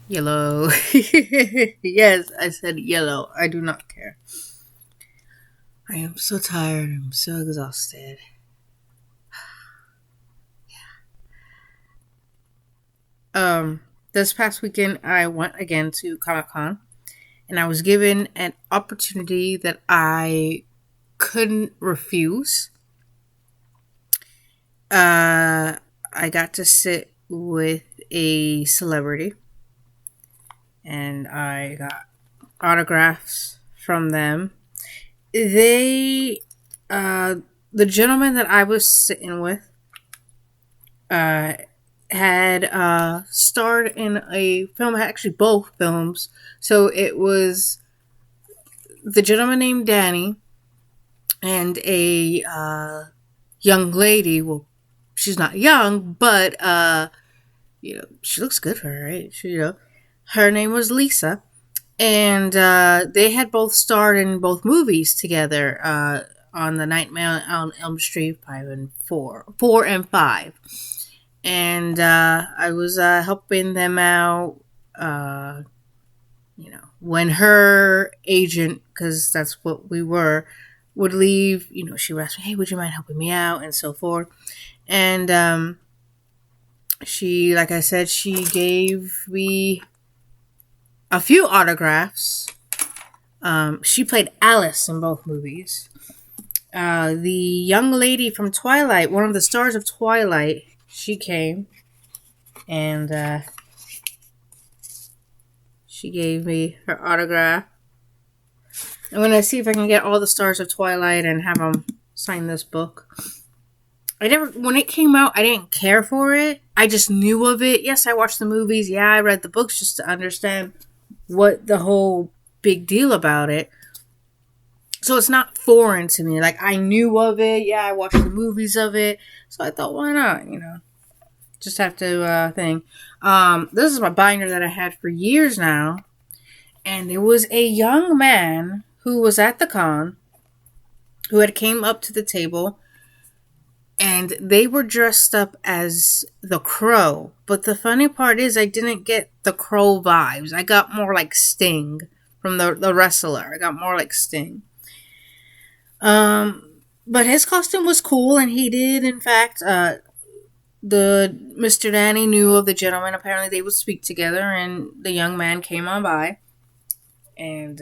Yellow. Yes, I said yellow. I do not care. I am so tired. I'm so exhausted. This past weekend I went again to Comic Con and I was given an opportunity that I couldn't refuse. I got to sit with a celebrity and I got autographs from them. They, uh, the gentleman that I was sitting with, uh, had starred in a film, actually both films. So it was the gentleman named Danny and a young lady. Well, she's not young, but she looks good for her age. Her name was Lisa, and they had both starred in both movies together. On the Nightmare on Elm Street 4 and 5, and I was helping them out. When her agent, because that's what we were, would leave, she would ask me, "Hey, would you mind helping me out?" and so forth. And she, like I said, she gave me a few autographs. She played Alice in both movies. The young lady from Twilight, one of the stars of Twilight, she came and she gave me her autograph. I'm gonna see if I can get all the stars of Twilight and have them sign this book. When it came out, I didn't care for it. I just knew of it. Yes, I watched the movies. Yeah, I read the books just to understand what the whole big deal about it. So it's not foreign to me. Like, I knew of it. Yeah, I watched the movies of it. So I thought, why not? Just have to think. This is my binder that I had for years now. And there was a young man who was at the con who had came up to the table, and they were dressed up as the Crow. But the funny part is I didn't get the Crow vibes. I got more like Sting from the wrestler. I got more like Sting. But his costume was cool, and he did, in fact, the Mr. Danny knew of the gentleman. Apparently, they would speak together, and the young man came on by, and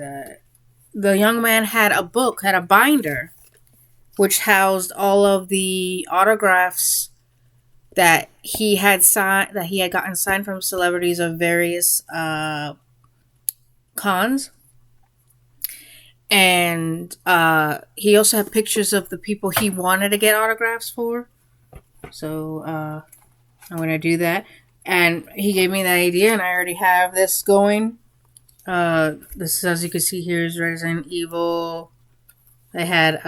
the young man had a binder, which housed all of the autographs that he had gotten signed from celebrities of various cons. And he also had pictures of the people he wanted to get autographs for. So I'm going to do that. And he gave me the idea, and I already have this going. This is, as you can see here, is Resident Evil. They had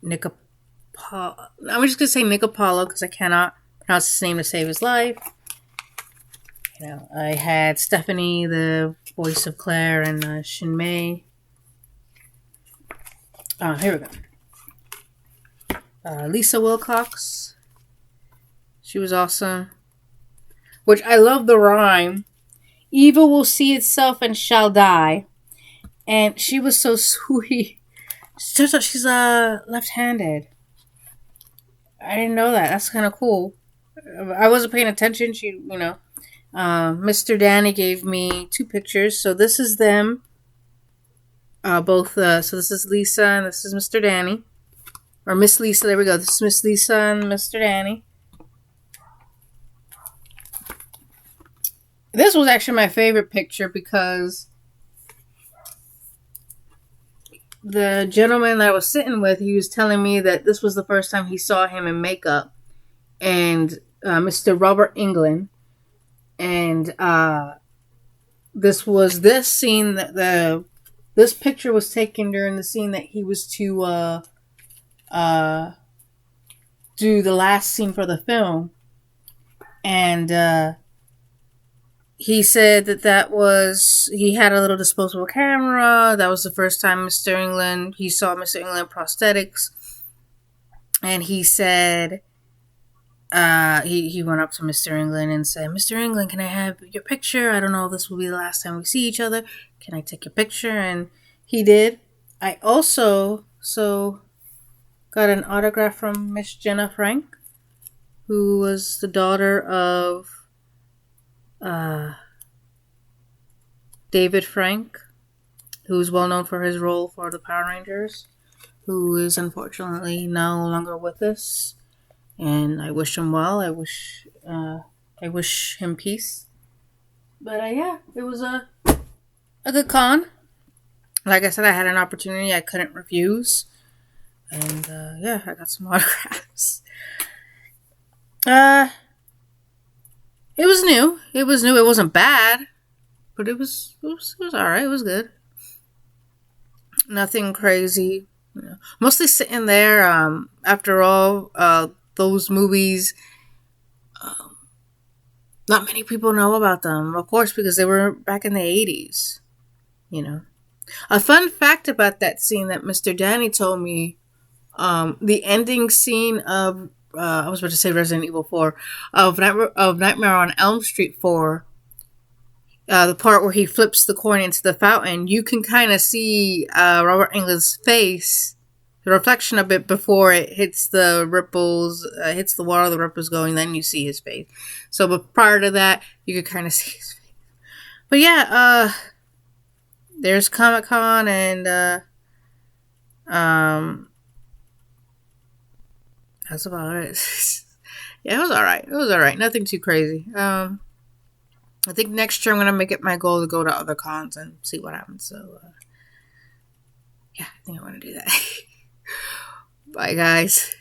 Nick Apollo. I'm just going to say Nick Apollo because I cannot pronounce his name to save his life. I had Stephanie, the voice of Claire, and Shin Mei. Here we go. Lisa Wilcox. She was awesome. Which I love the rhyme. Evil will see itself and shall die. And she was so sweet. It turns out she's left-handed. I didn't know that. That's kind of cool. I wasn't paying attention. Mr. Danny gave me 2 pictures. So this is them. Both. So this is Lisa and this is Mr. Danny. Or Miss Lisa. There we go. This is Miss Lisa and Mr. Danny. This was actually my favorite picture because the gentleman that I was sitting with, he was telling me that this was the first time he saw him in makeup, and Mr. Robert Englund, and this scene that this picture was taken during the scene that he was to do the last scene for the film, and he said he had a little disposable camera. That was the first time he saw Mr. Englund prosthetics. And he said he went up to Mr. England and said, "Mr. England, can I have your picture? I don't know if this will be the last time we see each other. Can I take your picture?" And he did. I also got an autograph from Miss Jenna Frank, who was the daughter of David Frank, who's well known for his role for the Power Rangers, who is unfortunately no longer with us. And I wish him well. I wish him peace. But yeah, it was a good con. Like I said, I had an opportunity I couldn't refuse, and yeah, I got some autographs. It was new. It was new. It wasn't bad, but it was alright. It was good. Nothing crazy. You know, mostly sitting there. After all, those movies, not many people know about them, of course, because they were back in the 80s. You know, a fun fact about that scene that Mr. Danny told me: the ending scene of I was about to say Resident Evil 4 of Nightmare on Elm Street 4. The part where he flips the coin into the fountain, you can kind of see Robert Englund's face, the reflection of it before it hits the ripples, hits the water, the ripples going, then you see his face. So, but prior to that, you could kind of see his face. But yeah, there's Comic-Con, and that's about it. Yeah, it was alright. It was alright. Nothing too crazy. I think next year I'm going to make it my goal to go to other cons and see what happens. So, yeah, I think I'm going to do that. Bye, guys.